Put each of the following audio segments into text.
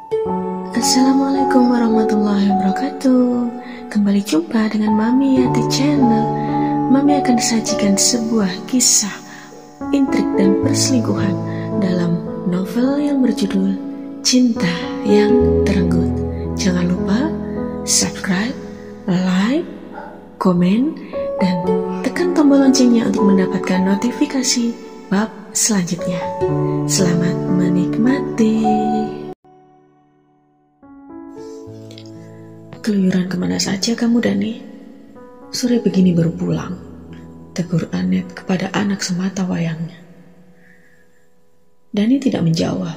Assalamualaikum warahmatullahi wabarakatuh. Kembali jumpa dengan Mami Yati Channel. Mami akan sajikan sebuah kisah intrik dan perselingkuhan dalam novel yang berjudul Cinta yang Terenggut. Jangan lupa subscribe, like, komen, dan tekan tombol loncengnya untuk mendapatkan notifikasi bab selanjutnya. Selamat menikmati. Keluyuran kemana saja kamu, Dani? Sore begini baru pulang, tegur Anet kepada anak semata wayangnya. Dani tidak menjawab.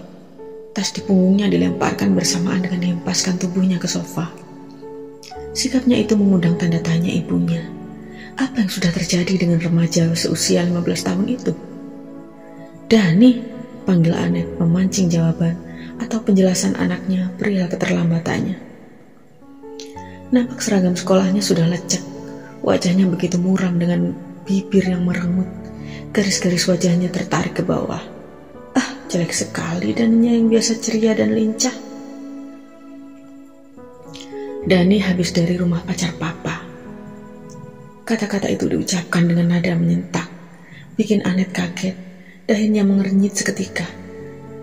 Tas di punggungnya dilemparkan bersamaan dengan dihempaskan tubuhnya ke sofa. Sikapnya itu mengundang tanda tanya ibunya. Apa yang sudah terjadi dengan remaja seusia 15 tahun itu? Dani, panggil Anet memancing jawaban atau penjelasan anaknya perihal keterlambatannya. Nampak seragam sekolahnya sudah lecek. Wajahnya begitu muram dengan bibir yang merengut. Garis-garis wajahnya tertarik ke bawah. Jelek sekali Daninya yang biasa ceria dan lincah. Dani habis dari rumah pacar papa. Kata-kata itu diucapkan dengan nada menyentak, bikin Anet kaget. Dahinya mengernyit seketika.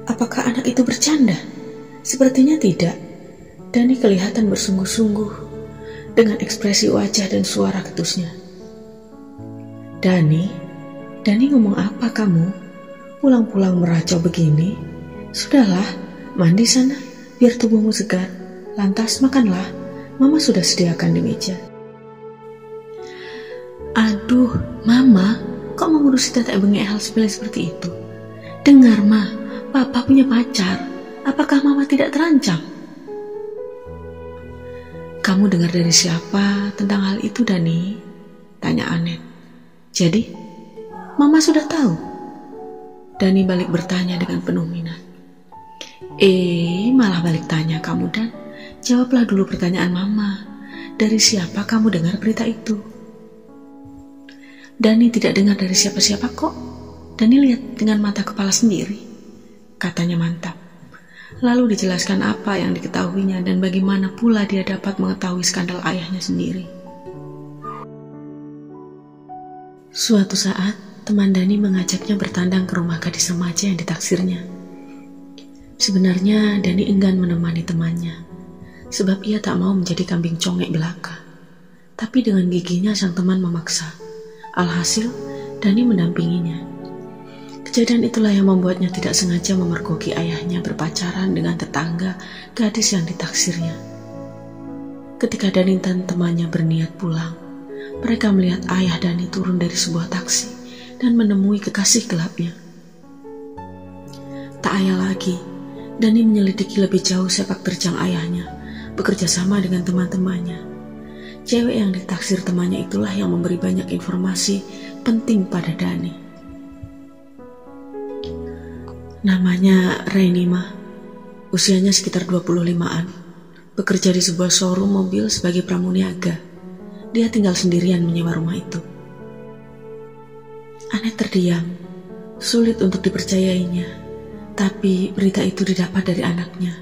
Apakah anak itu bercanda? Sepertinya tidak. Dani kelihatan bersungguh-sungguh dengan ekspresi wajah dan suara ketusnya. Dani ngomong apa kamu? Pulang-pulang meracau begini? Sudahlah, mandi sana, biar tubuhmu segar. Lantas makanlah, Mama sudah sediakan di meja. Aduh, Mama, kok mengurusi tetek bengek hal sepele seperti itu? Dengar, Ma, Papa punya pacar. Apakah Mama tidak terancam? Kamu dengar dari siapa tentang hal itu, Dani? Tanya Anet. Jadi, Mama sudah tahu? Dani balik bertanya dengan penuh minat. Malah balik tanya kamu, Dan. Jawablah dulu pertanyaan Mama. Dari siapa kamu dengar berita itu? Dani tidak dengar dari siapa-siapa kok. Dani lihat dengan mata kepala sendiri. Katanya mantap. Lalu dijelaskan apa yang diketahuinya dan bagaimana pula dia dapat mengetahui skandal ayahnya sendiri. Suatu saat, teman Dani mengajaknya bertandang ke rumah gadis remaja yang ditaksirnya. Sebenarnya Dani enggan menemani temannya, sebab ia tak mau menjadi kambing congek belaka. Tapi dengan giginya sang teman memaksa. Alhasil, Dani mendampinginya. Kejadian itulah yang membuatnya tidak sengaja memergoki ayahnya berpacaran dengan tetangga gadis yang ditaksirnya. Ketika Dani dan temannya berniat pulang, mereka melihat ayah Dani turun dari sebuah taksi dan menemui kekasih gelapnya. Tak ayal lagi, Dani menyelidiki lebih jauh sepak terjang ayahnya, bekerja sama dengan teman-temannya. Cewek yang ditaksir temannya itulah yang memberi banyak informasi penting pada Dani. Namanya Rainima, usianya sekitar 25-an, bekerja di sebuah showroom mobil sebagai pramuniaga. Dia tinggal sendirian menyewa rumah itu. Anet terdiam, sulit untuk dipercayainya, tapi berita itu didapat dari anaknya.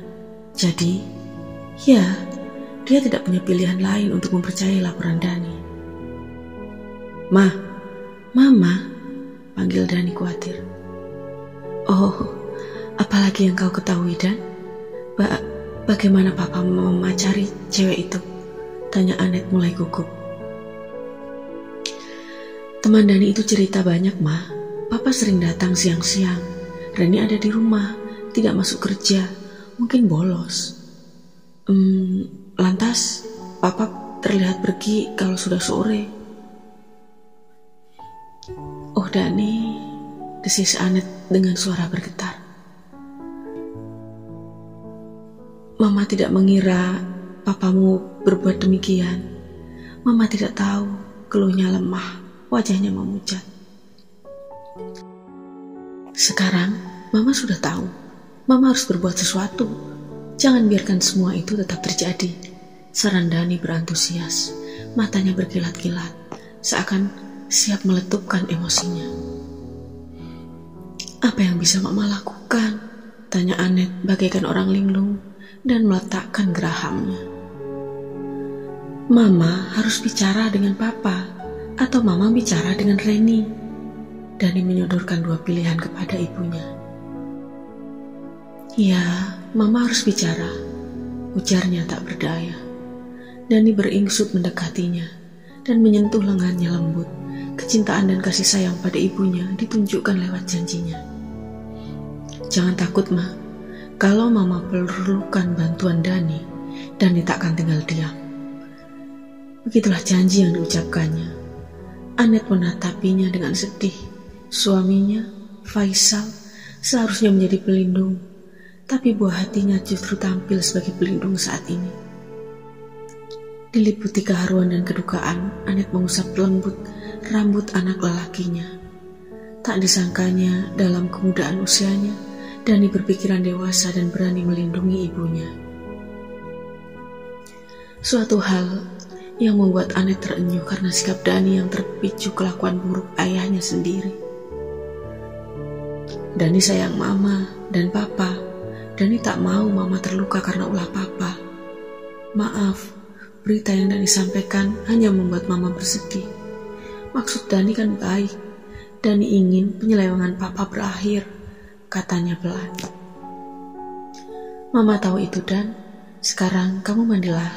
Jadi, ya, dia tidak punya pilihan lain untuk mempercayai laporan Dani. Mama, panggil Dani khawatir. Oh, apalagi yang kau ketahui, Dan? Bagaimana Papa memacari cewek itu? Tanya Anet mulai gugup. Teman Dani itu cerita banyak, Ma. Papa sering datang siang-siang. Reni ada di rumah, tidak masuk kerja, mungkin bolos. Lantas, Papa terlihat pergi kalau sudah sore. Oh, Dani, desis Anet dengan suara bergetar. Mama tidak mengira papamu berbuat demikian. Mama tidak tahu keluhnya lemah, wajahnya memucat. Sekarang, Mama sudah tahu. Mama harus berbuat sesuatu. Jangan biarkan semua itu tetap terjadi. Saran Dani berantusias. Matanya berkilat-kilat, seakan siap meletupkan emosinya. Apa yang bisa Mama lakukan? Tanya Anet bagaikan orang linglung. dan meletakkan gerahamnya. Mama harus bicara dengan papa, atau mama bicara dengan Reni. Dani menyodorkan dua pilihan kepada ibunya. Ya, mama harus bicara, ujarnya tak berdaya. Dani beringsut mendekatinya dan menyentuh lengannya lembut. Kecintaan dan kasih sayang pada ibunya ditunjukkan lewat janjinya. Jangan takut, Ma. Kalau mama perlukan bantuan Dani takkan tinggal diam. Begitulah janji yang diucapkannya. Anet menatapinya dengan sedih. Suaminya, Faisal, seharusnya menjadi pelindung, tapi buah hatinya justru tampil sebagai pelindung saat ini. Diliputi keharuan dan kedukaan, Anet mengusap lembut rambut anak lelakinya. Tak disangkanya dalam kemudaan usianya, Dani berpikiran dewasa dan berani melindungi ibunya. Suatu hal yang membuat Anet terenyuh karena sikap Dani yang terpicu kelakuan buruk ayahnya sendiri. Dani sayang mama dan papa. Dani tak mau mama terluka karena ulah papa. Maaf, berita yang Dani sampaikan hanya membuat mama bersedih. Maksud Dani kan baik. Dani ingin penyelewengan papa berakhir, katanya pelan. Mama tahu itu, Dan. Sekarang kamu mandilah,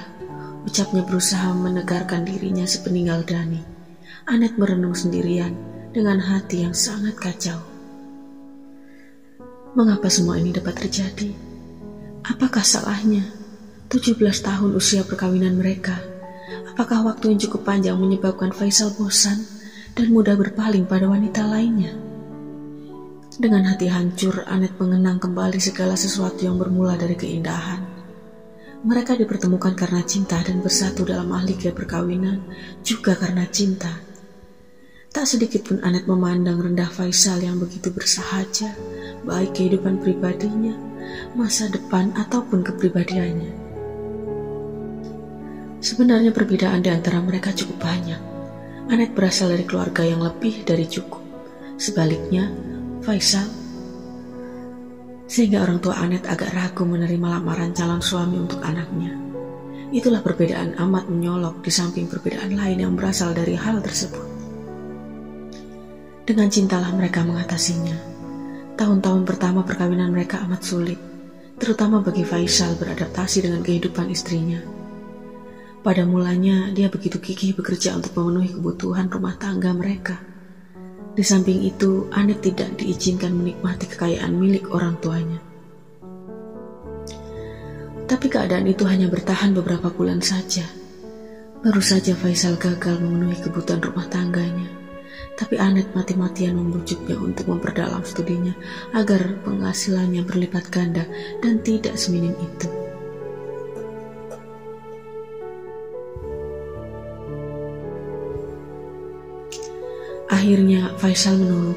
ucapnya berusaha menegarkan dirinya sepeninggal Dani. Anet merenung sendirian dengan hati yang sangat kacau. Mengapa semua ini dapat terjadi? Apakah salahnya? 17 tahun usia perkawinan mereka. Apakah waktu yang cukup panjang menyebabkan Faisal bosan dan mudah berpaling pada wanita lainnya? Dengan hati hancur, Anet mengenang kembali segala sesuatu yang bermula dari keindahan. Mereka dipertemukan karena cinta dan bersatu dalam ahliga perkawinan juga karena cinta. Tak sedikit pun Anet memandang rendah Faisal yang begitu bersahaja, baik kehidupan pribadinya, masa depan ataupun kepribadiannya. Sebenarnya perbedaan di antara mereka cukup banyak. Anet berasal dari keluarga yang lebih dari cukup. Sebaliknya, Faisal, sehingga orang tua Anet agak ragu menerima lamaran calon suami untuk anaknya. Itulah perbedaan amat menyolok di samping perbedaan lain yang berasal dari hal tersebut. Dengan cintalah mereka mengatasinya. Tahun-tahun pertama perkawinan mereka amat sulit, terutama bagi Faisal beradaptasi dengan kehidupan istrinya. Pada mulanya, dia begitu gigih bekerja untuk memenuhi kebutuhan rumah tangga mereka. Di samping itu, Anet tidak diizinkan menikmati kekayaan milik orang tuanya. Tapi keadaan itu hanya bertahan beberapa bulan saja. Baru saja Faisal gagal memenuhi kebutuhan rumah tangganya. Tapi Anet mati-matian membujuknya untuk memperdalam studinya agar penghasilannya berlipat ganda dan tidak seminim itu. Akhirnya Faisal menurut.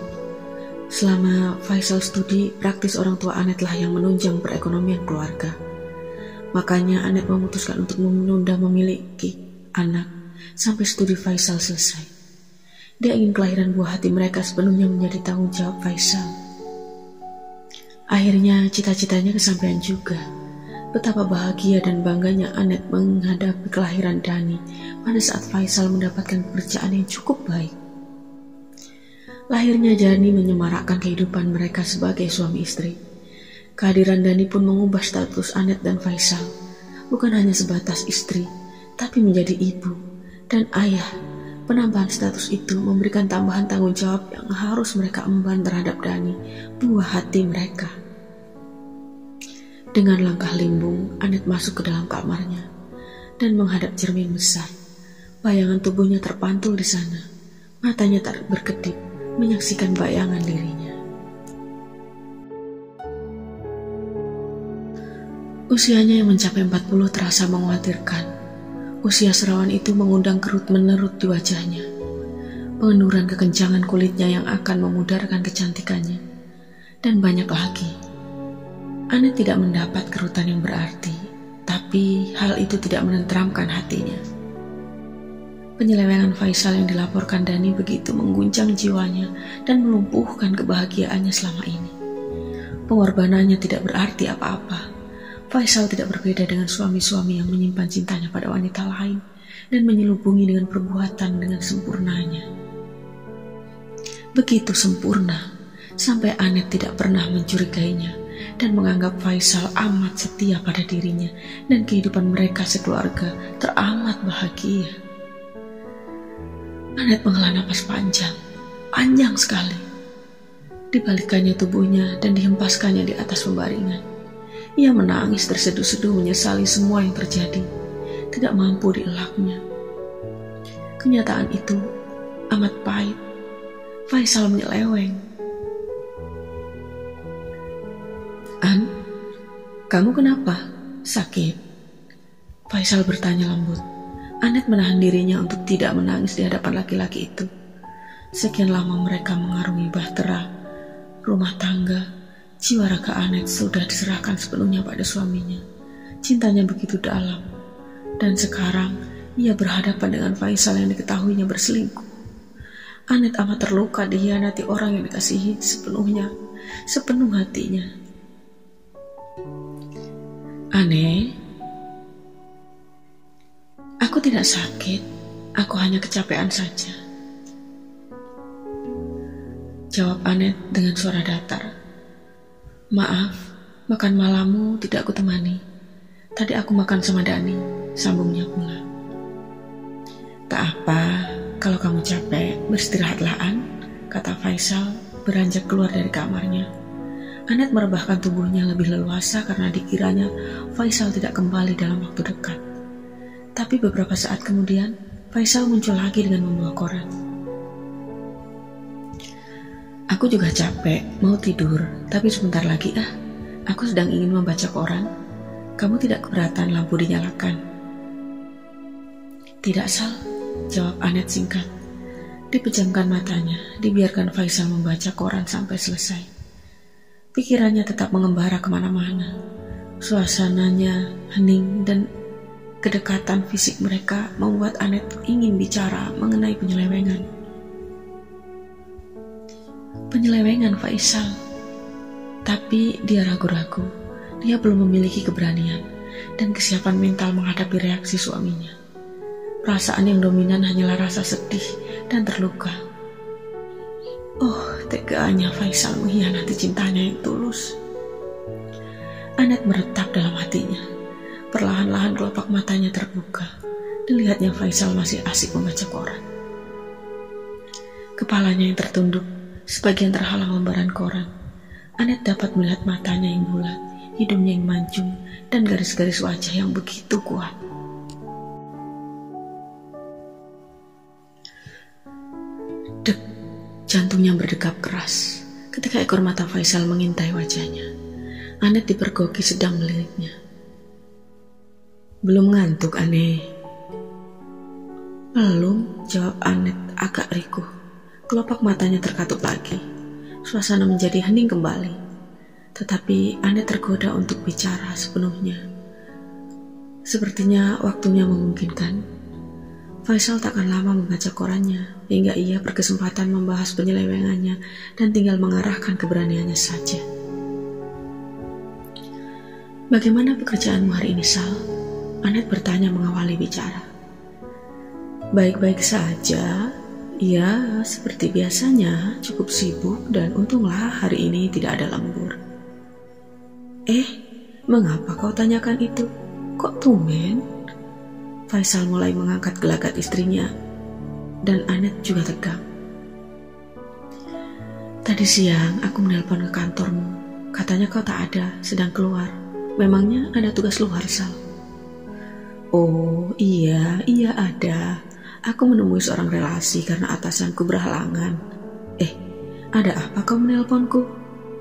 Selama Faisal studi, praktis orang tua Anetlah yang menunjang perekonomian keluarga. Makanya Anet memutuskan untuk menunda memiliki anak sampai studi Faisal selesai. Dia ingin kelahiran buah hati mereka sepenuhnya menjadi tanggung jawab Faisal. Akhirnya cita-citanya kesampaian juga. Betapa bahagia dan bangganya Anet menghadapi kelahiran Dani pada saat Faisal mendapatkan pekerjaan yang cukup baik. Lahirnya Dani menyemarakkan kehidupan mereka sebagai suami istri. Kehadiran Dani pun mengubah status Anet dan Faisal. Bukan hanya sebatas istri, tapi menjadi ibu dan ayah. Penambahan status itu memberikan tambahan tanggung jawab yang harus mereka emban terhadap Dani, buah hati mereka. Dengan langkah limbung, Anet masuk ke dalam kamarnya dan menghadap cermin besar. Bayangan tubuhnya terpantul di sana. Matanya tak berkedip, menyaksikan bayangan dirinya. Usianya yang mencapai 40 terasa mengkhawatirkan. Usia serawan itu mengundang kerut-menerut di wajahnya. Pengenduran kekencangan kulitnya yang akan memudarkan kecantikannya. Dan banyak lagi. Anet tidak mendapat kerutan yang berarti, tapi hal itu tidak menenteramkan hatinya. Penyelewengan Faisal yang dilaporkan Dani begitu mengguncang jiwanya dan melumpuhkan kebahagiaannya selama ini. Pengorbanannya tidak berarti apa-apa. Faisal tidak berbeda dengan suami-suami yang menyimpan cintanya pada wanita lain dan menyelubungi dengan perbuatan dengan sempurnanya. Begitu sempurna, sampai Anet tidak pernah mencurigainya dan menganggap Faisal amat setia pada dirinya dan kehidupan mereka sekeluarga teramat bahagia. Anet menghela napas panjang sekali. Dibalikkannya tubuhnya dan dihempaskannya di atas pembaringan. Ia menangis terseduh-seduh menyesali semua yang terjadi, tidak mampu dielaknya. Kenyataan itu amat pahit. Faisal menyeleweng. "An, kamu kenapa? Sakit?" Faisal bertanya lembut. Anet menahan dirinya untuk tidak menangis di hadapan laki-laki itu. Sekian lama mereka mengarungi bahtera rumah tangga, jiwa raga Anet sudah diserahkan sepenuhnya pada suaminya. Cintanya begitu dalam, dan sekarang ia berhadapan dengan Faisal yang diketahuinya berselingkuh. Anet amat terluka dikhianati orang yang dikasihi sepenuh hatinya. "Ane, aku tidak sakit, aku hanya kecapean saja," jawab Anet dengan suara datar. "Maaf, makan malammu tidak aku temani. Tadi aku makan sama Dani," sambungnya pula. "Tak apa, kalau kamu capek, beristirahatlah, An," kata Faisal beranjak keluar dari kamarnya. Anet merebahkan tubuhnya lebih leluasa karena dikiranya Faisal tidak kembali dalam waktu dekat. Tapi beberapa saat kemudian, Faisal muncul lagi dengan membawa koran. "Aku juga capek, mau tidur, tapi sebentar lagi aku sedang ingin membaca koran. Kamu tidak keberatan lampu dinyalakan?" "Tidak, Sal," jawab Anet singkat. Dipejamkan matanya, dibiarkan Faisal membaca koran sampai selesai. Pikirannya tetap mengembara kemana-mana. Suasananya hening dan kedekatan fisik mereka membuat Anet ingin bicara mengenai penyelewengan. Penyelewengan Faisal. Tapi dia ragu-ragu. Dia belum memiliki keberanian dan kesiapan mental menghadapi reaksi suaminya. Perasaan yang dominan hanyalah rasa sedih dan terluka. Oh, teganya Faisal mengkhianati cintanya yang tulus. Anet meretap dalam hatinya. Perlahan-lahan kelopak matanya terbuka. Dilihatnya Faisal masih asik membaca koran. Kepalanya yang tertunduk, sebagian terhalang lembaran koran. Anet dapat melihat matanya yang bulat, hidungnya yang mancung, dan garis-garis wajah yang begitu kuat. Dek, jantungnya berdegap keras ketika ekor mata Faisal mengintai wajahnya. Anet dipergoki sedang meliriknya. "Belum ngantuk, Ane?" "Belum," jawab Anet agak rikuh. Kelopak matanya terkatup lagi. Suasana menjadi hening kembali. Tetapi Anet tergoda untuk bicara sepenuhnya. Sepertinya waktunya memungkinkan. Faisal takkan lama membaca korannya hingga ia berkesempatan membahas penyelewengannya dan tinggal mengarahkan keberaniannya saja. "Bagaimana pekerjaanmu hari ini, Sal?" Anet bertanya mengawali bicara. "Baik-baik saja. Ya, seperti biasanya, cukup sibuk dan untunglah hari ini tidak ada lembur." Mengapa kau tanyakan itu? Kok tumben?" Faisal mulai mengangkat gelagat istrinya dan Anet juga tegang. "Tadi siang aku menelpon ke kantormu. Katanya kau tak ada, sedang keluar. Memangnya ada tugas luar, Sal?" "Oh iya ada. Aku menemui seorang relasi karena atasanku berhalangan." Ada apa kau menelponku?"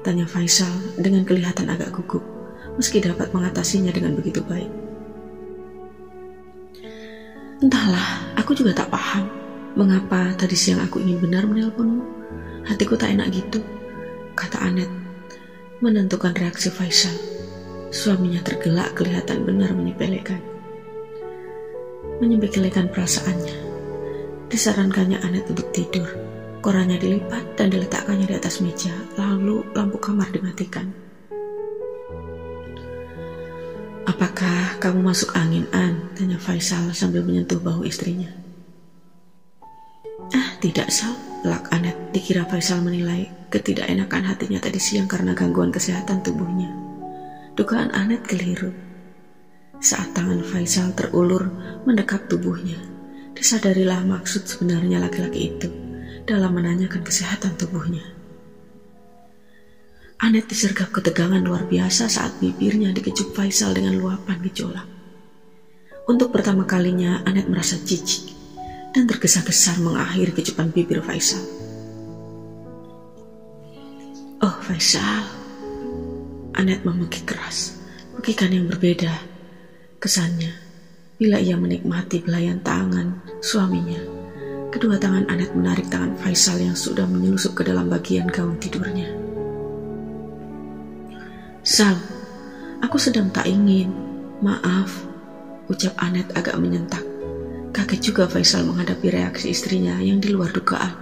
tanya Faisal dengan kelihatan agak gugup, meski dapat mengatasinya dengan begitu baik. "Entahlah, aku juga tak paham. Mengapa tadi siang aku ingin benar menelponmu? Hatiku tak enak gitu," kata Anet, menentukan reaksi Faisal. Suaminya tergelak kelihatan benar menyepelekan perasaannya. Disarankannya Anet untuk tidur. Korannya dilipat dan diletakkannya di atas meja, lalu lampu kamar dimatikan. Apakah kamu masuk angin, An? Tanya Faisal sambil menyentuh bahu istrinya. Tidak, Sal, pelak Anet. Dikira Faisal menilai ketidakenakan hatinya tadi siang karena gangguan kesehatan tubuhnya. Dugaan Anet keliru. Saat tangan Faisal terulur mendekap tubuhnya, disadarilah maksud sebenarnya laki-laki itu dalam menanyakan kesehatan tubuhnya. Anet disergap ketegangan luar biasa saat bibirnya dikecup Faisal dengan luapan gejolak. Untuk pertama kalinya Anet merasa jijik dan tergesa-gesa mengakhiri kecupan bibir Faisal. Oh Faisal, Anet memekik keras, pekikan yang berbeda kesannya bila ia menikmati belayan tangan suaminya. Kedua tangan Anet menarik tangan Faisal yang sudah menyelusup ke dalam bagian gaun tidurnya. Sal, aku sedang tak ingin. Maaf, ucap Anet agak menyentak. Kaget juga Faisal menghadapi reaksi istrinya yang di luar dugaan,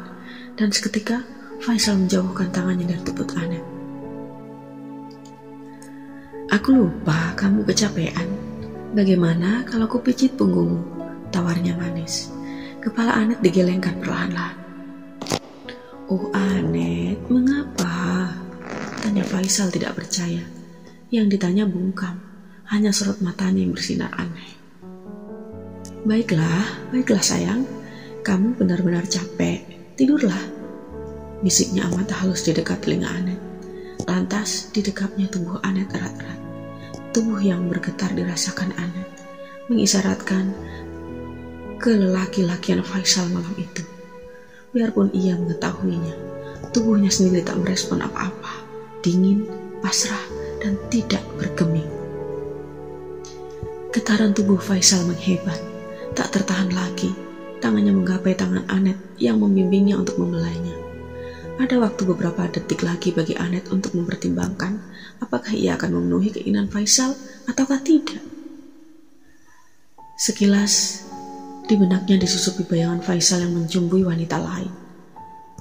dan seketika Faisal menjauhkan tangannya dari tubuh Anet. Aku lupa kamu kecapean. Bagaimana kalau ku pijit punggungmu? Tawarnya manis. Kepala Anet digelengkan perlahan-lahan. Oh Anet, mengapa? Tanya Faisal tidak percaya. Yang ditanya bungkam, hanya sorot matanya yang bersinar aneh. Baiklah sayang, kamu benar-benar capek, tidurlah. Bisiknya amat halus di dekat telinga Anet. Lantas didekapnya tubuh Anet erat-erat. Tubuh yang bergetar dirasakan Anet, mengisyaratkan kelelaki-lakian Faisal malam itu. Biarpun ia mengetahuinya, tubuhnya sendiri tak merespon apa-apa, dingin, pasrah, dan tidak bergeming. Getaran tubuh Faisal menghebat, tak tertahan lagi. Tangannya menggapai tangan Anet yang membimbingnya untuk membelainya. Ada waktu beberapa detik lagi bagi Anet untuk mempertimbangkan apakah ia akan memenuhi keinginan Faisal ataukah tidak. Sekilas, di benaknya disusupi bayangan Faisal yang menjumbui wanita lain.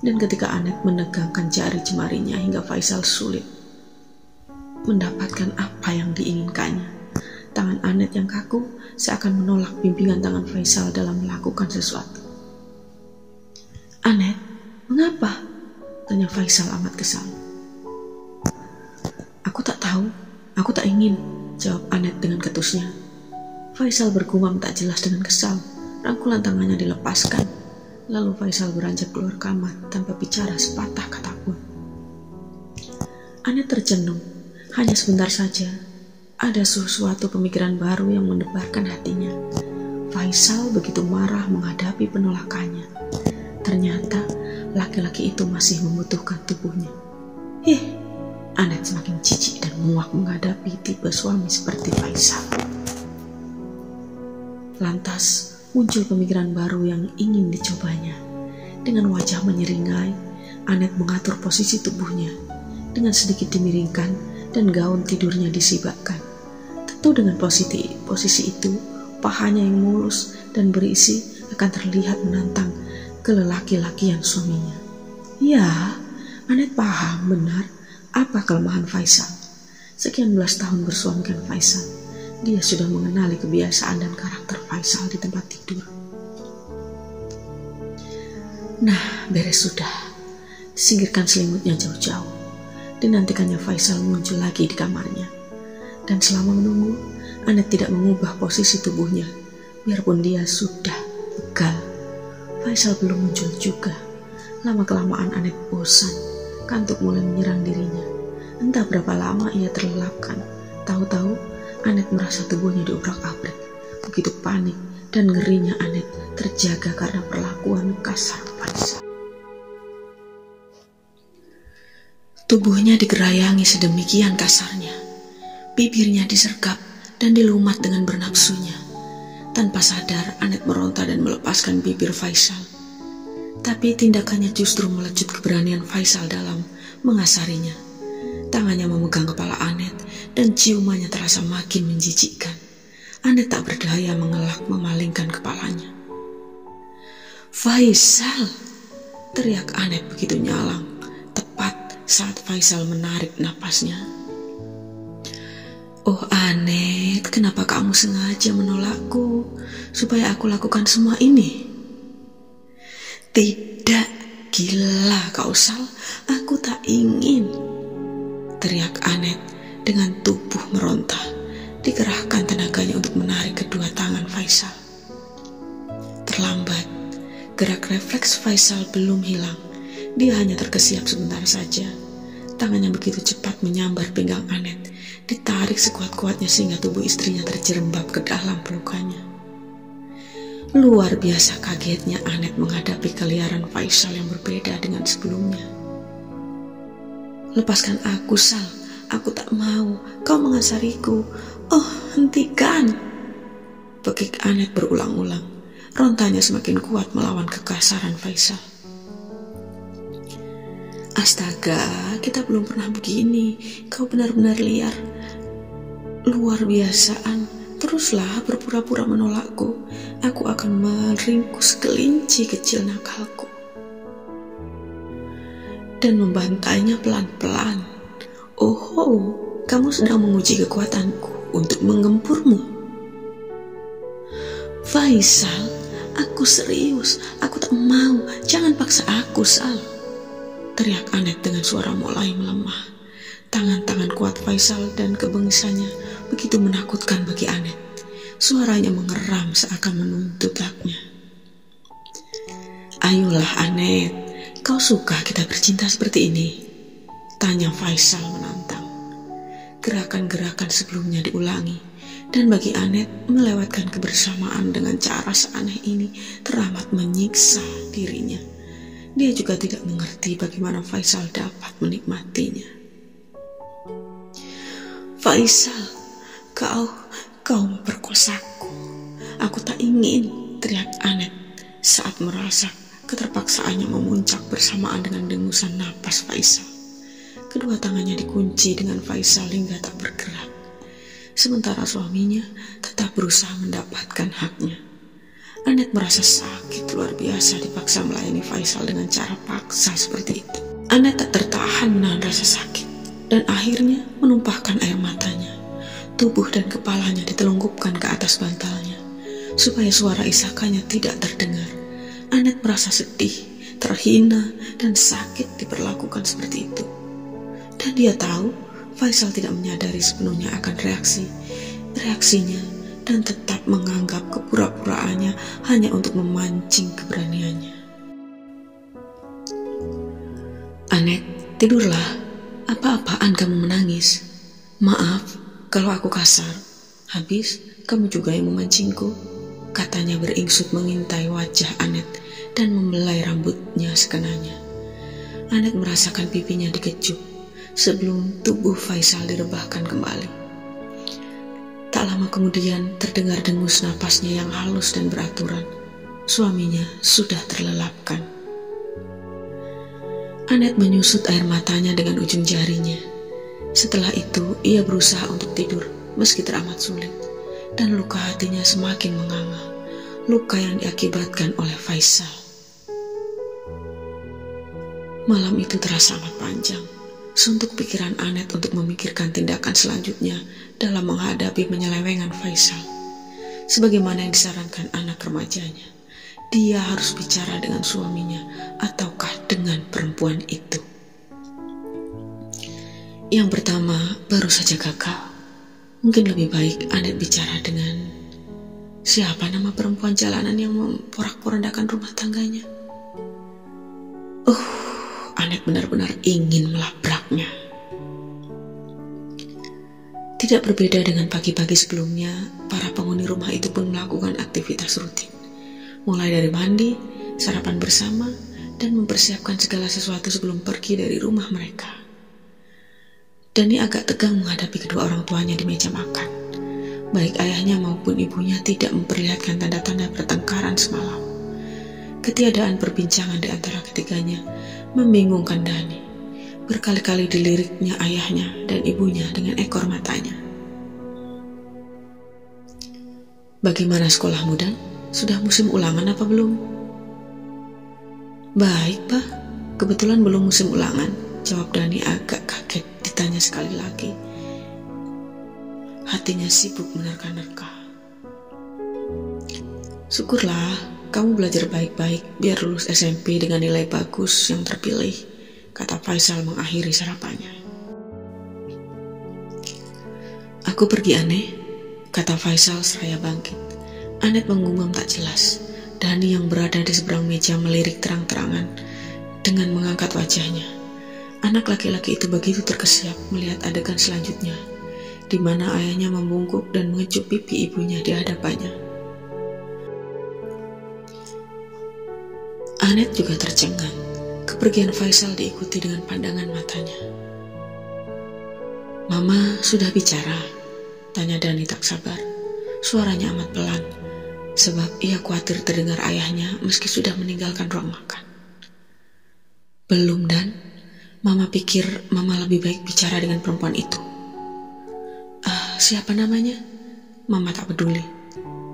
Dan ketika Anet menegangkan jari jemarinya hingga Faisal sulit mendapatkan apa yang diinginkannya, tangan Anet yang kaku seakan menolak bimbingan tangan Faisal dalam melakukan sesuatu. Anet, mengapa? Tanya Faisal amat kesal. Aku tak tahu, aku tak ingin, jawab Anet dengan ketusnya. Faisal bergumam tak jelas dengan kesal. Rangkulan tangannya dilepaskan. Lalu Faisal beranjak keluar kamar tanpa bicara sepatah kata pun. Anet tercenung. Hanya sebentar saja, ada sesuatu pemikiran baru yang mendebarkan hatinya. Faisal begitu marah menghadapi penolakannya. Ternyata laki-laki itu masih membutuhkan tubuhnya. Anet semakin jijik dan muak menghadapi tipe suami seperti Faisal. Lantas muncul pemikiran baru yang ingin dicobanya. Dengan wajah menyeringai, Anet mengatur posisi tubuhnya. Dengan sedikit dimiringkan dan gaun tidurnya disibakkan. Tentu dengan posisi itu, pahanya yang mulus dan berisi akan terlihat menantang kelelaki-lakian suaminya. Ya, Anet paham benar apa kelemahan Faisal. Sekian belas tahun bersuamikan Faisal, dia sudah mengenali kebiasaan dan karakter Faisal di tempat tidur. Nah, beres sudah. Singkirkan selimutnya jauh-jauh. Dinantikannya Faisal muncul lagi di kamarnya. Dan selama menunggu, Anet tidak mengubah posisi tubuhnya. Biarpun dia sudah pegal, Faisal belum muncul juga. Lama-kelamaan Anet bosan. Kantuk mulai menyerang dirinya. Entah berapa lama ia terlelapkan. Tahu-tahu Anet merasa tubuhnya diobrak-abrik. Begitu panik dan ngerinya Anet terjaga karena perlakuan kasar Faisal. Tubuhnya digerayangi sedemikian kasarnya. Bibirnya disergap dan dilumat dengan bernapsunya. Tanpa sadar, Anet meronta dan melepaskan bibir Faisal. Tapi tindakannya justru melecut keberanian Faisal dalam mengasarinya. Tangannya memegang kepala Anet dan ciumannya terasa makin menjijikkan. Anet tak berdaya mengelak memalingkan kepalanya. Faisal! Teriak Anet begitu nyalang. Saat Faisal menarik napasnya. Oh Anet, kenapa kamu sengaja menolakku supaya aku lakukan semua ini? Tidak, gila kau Sal, aku tak ingin, teriak Anet dengan tubuh meronta. Dikerahkan tenaganya untuk menarik kedua tangan Faisal. Terlambat, gerak refleks Faisal belum hilang. Dia hanya terkesiap sebentar saja. Tangannya begitu cepat menyambar pinggang Anet, ditarik sekuat-kuatnya sehingga tubuh istrinya terjerembab ke dalam pelukannya. Luar biasa kagetnya Anet menghadapi keliaran Faisal yang berbeda dengan sebelumnya. Lepaskan aku, Sal. Aku tak mau. Kau mengasariku. Oh, hentikan. Bekik Anet berulang-ulang. Rontanya semakin kuat melawan kekasaran Faisal. Astaga, kita belum pernah begini. Kau benar-benar liar. Luar biasaan. Teruslah berpura-pura menolakku. Aku akan meringkus kelinci kecil nakalku dan membantainya pelan-pelan. Oh, kamu sedang menguji kekuatanku untuk menggempurmu. Faisal, aku serius. Aku tak mau. Jangan paksa aku, Sal, teriak Anet dengan suara mulai melemah. Tangan-tangan kuat Faisal dan kebengisannya begitu menakutkan bagi Anet. Suaranya mengeram seakan menuntut haknya. Ayolah Anet, kau suka kita bercinta seperti ini? Tanya Faisal menantang. Gerakan-gerakan sebelumnya diulangi, dan bagi Anet melewatkan kebersamaan dengan cara seaneh ini teramat menyiksa dirinya. Dia juga tidak mengerti bagaimana Faisal dapat menikmatinya. Faisal, kau memperkosaku. Aku tak ingin, teriak Anet saat merasa keterpaksaannya memuncak bersamaan dengan dengusan napas Faisal. Kedua tangannya dikunci dengan Faisal hingga tak bergerak. Sementara suaminya tetap berusaha mendapatkan haknya. Anet merasa sakit luar biasa dipaksa melayani Faisal dengan cara paksa seperti itu. Anet tak tertahan menahan rasa sakit dan akhirnya menumpahkan air matanya. Tubuh dan kepalanya ditelungkupkan ke atas bantalnya supaya suara isakannya tidak terdengar. Anet merasa sedih, terhina, dan sakit diperlakukan seperti itu. Dan dia tahu Faisal tidak menyadari sepenuhnya akan reaksinya dan tetap menganggap kepura-puraannya hanya untuk memancing keberaniannya. Anet, tidurlah. Apa-apaan kamu menangis? Maaf kalau aku kasar. Habis kamu juga yang memancingku, katanya beringsut mengintai wajah Anet dan membelai rambutnya sekenanya. Anet merasakan pipinya dikecup sebelum tubuh Faisal direbahkan kembali. Tak lama kemudian terdengar dengus napasnya yang halus dan beraturan. Suaminya sudah terlelapkan. Anet menyusut air matanya dengan ujung jarinya. Setelah itu ia berusaha untuk tidur meski teramat sulit, dan luka hatinya semakin menganga. Luka yang diakibatkan oleh Faisal. Malam itu terasa amat panjang. Suntuk pikiran Anet untuk memikirkan tindakan selanjutnya dalam menghadapi penyelewengan Faisal. Sebagaimana yang disarankan anak remajanya, dia harus bicara dengan suaminya ataukah dengan perempuan itu. Yang pertama baru saja gagal. Mungkin lebih baik Anet bicara dengan siapa nama perempuan jalanan yang memporak-porandakan rumah tangganya. Anet benar-benar ingin melabraknya. Tidak berbeda dengan pagi-pagi sebelumnya, para penghuni rumah itu pun melakukan aktivitas rutin. Mulai dari mandi, sarapan bersama, dan mempersiapkan segala sesuatu sebelum pergi dari rumah mereka. Dani agak tegang menghadapi kedua orang tuanya di meja makan. Baik ayahnya maupun ibunya tidak memperlihatkan tanda-tanda pertengkaran semalam. Ketiadaan perbincangan di antara ketiganya membingungkan Dani. Berkali-kali diliriknya ayahnya dan ibunya dengan ekor matanya. Bagaimana sekolahmu, Dan? Sudah musim ulangan apa belum? Baik, Pak. Kebetulan belum musim ulangan, jawab Dani agak kaget ditanya sekali lagi. Hatinya sibuk menerka-nerka. Syukurlah, kamu belajar baik-baik biar lulus SMP dengan nilai bagus yang terpilih, kata Faisal mengakhiri sarapannya. Aku pergi aneh, kata Faisal seraya bangkit. Anet mengumam tak jelas. Dani yang berada di seberang meja melirik terang-terangan dengan mengangkat wajahnya. Anak laki-laki itu begitu terkesiap melihat adegan selanjutnya, di mana ayahnya membungkuk dan mengecup pipi ibunya di hadapannya. Anet juga tercengang. Kepergian Faisal diikuti dengan pandangan matanya. Mama sudah bicara? Tanya Dani tak sabar. Suaranya amat pelan, sebab ia khawatir terdengar ayahnya meski sudah meninggalkan ruang makan. Belum, Dan. Mama pikir Mama lebih baik bicara dengan perempuan itu. Siapa namanya? Mama tak peduli.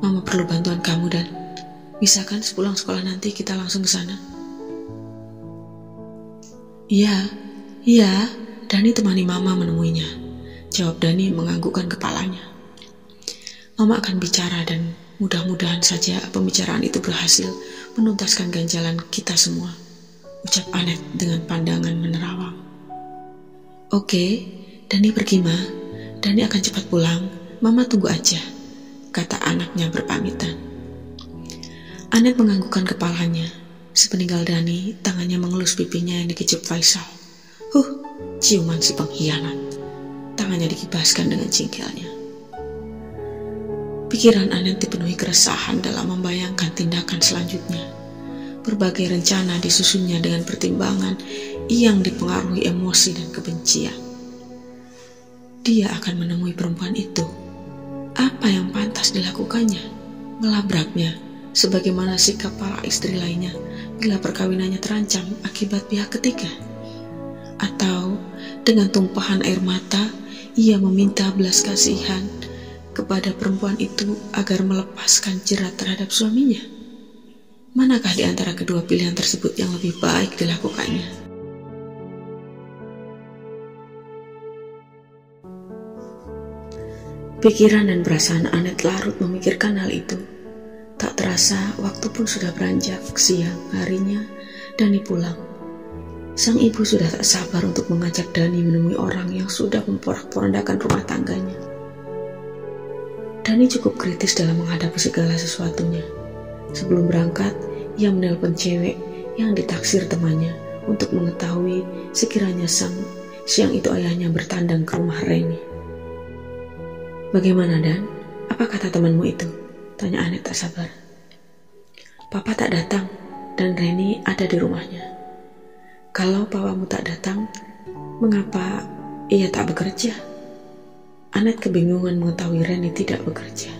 Mama perlu bantuan kamu, Dan. Bisa kan sepulang sekolah nanti kita langsung ke sana? Iya, Dani temani Mama menemuinya, jawab Dani menganggukkan kepalanya. Mama akan bicara dan mudah-mudahan saja pembicaraan itu berhasil menuntaskan ganjalan kita semua, ucap Anet dengan pandangan menerawang. Oke, Dani pergi, Ma. Dani akan cepat pulang, Mama tunggu aja, kata anaknya berpamitan. Anet menganggukkan kepalanya. Sepeninggal Dani, tangannya mengelus pipinya yang dikecup Faisal. Ciuman si pengkhianat. Tangannya dikibaskan dengan cingkilnya. Pikiran Anet dipenuhi keresahan dalam membayangkan tindakan selanjutnya. Berbagai rencana disusunnya dengan pertimbangan yang dipengaruhi emosi dan kebencian. Dia akan menemui perempuan itu. Apa yang pantas dilakukannya? Melabraknya, sebagaimana sikap para istri lainnya bila perkawinannya terancam akibat pihak ketiga. Atau dengan tumpahan air mata, ia meminta belas kasihan kepada perempuan itu agar melepaskan jerat terhadap suaminya. Manakah di antara kedua pilihan tersebut yang lebih baik dilakukannya? Pikiran dan perasaan Anet larut memikirkan hal itu. Tak terasa waktu pun sudah beranjak siang harinya. Dani pulang. Sang ibu sudah tak sabar untuk mengajak Dani menemui orang yang sudah memporak-porandakan rumah tangganya. Dani cukup kritis dalam menghadapi segala sesuatunya. Sebelum berangkat, ia menelpon cewek yang ditaksir temannya untuk mengetahui sekiranya siang itu ayahnya bertandang ke rumah Reni. Bagaimana, Dan? Apa kata temanmu itu? Tanya Anet tak sabar. Papa tak datang dan Reni ada di rumahnya. Kalau papamu tak datang, mengapa ia tak bekerja? Anet kebingungan mengetahui Reni tidak bekerja.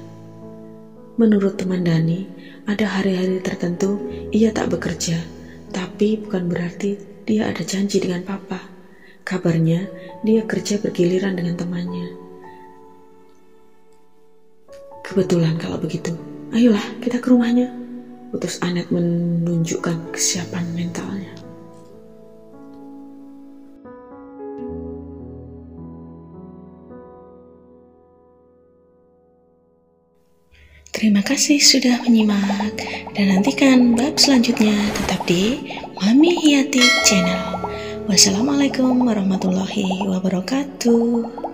Menurut teman Dani, ada hari-hari tertentu ia tak bekerja, tapi bukan berarti dia ada janji dengan papa. Kabarnya dia kerja bergiliran dengan temannya. Kebetulan kalau begitu, ayolah kita ke rumahnya, utus Anet menunjukkan kesiapan mentalnya. Terima kasih sudah menyimak dan nantikan bab selanjutnya tetap di Mami Hiyati Channel. Wassalamualaikum warahmatullahi wabarakatuh.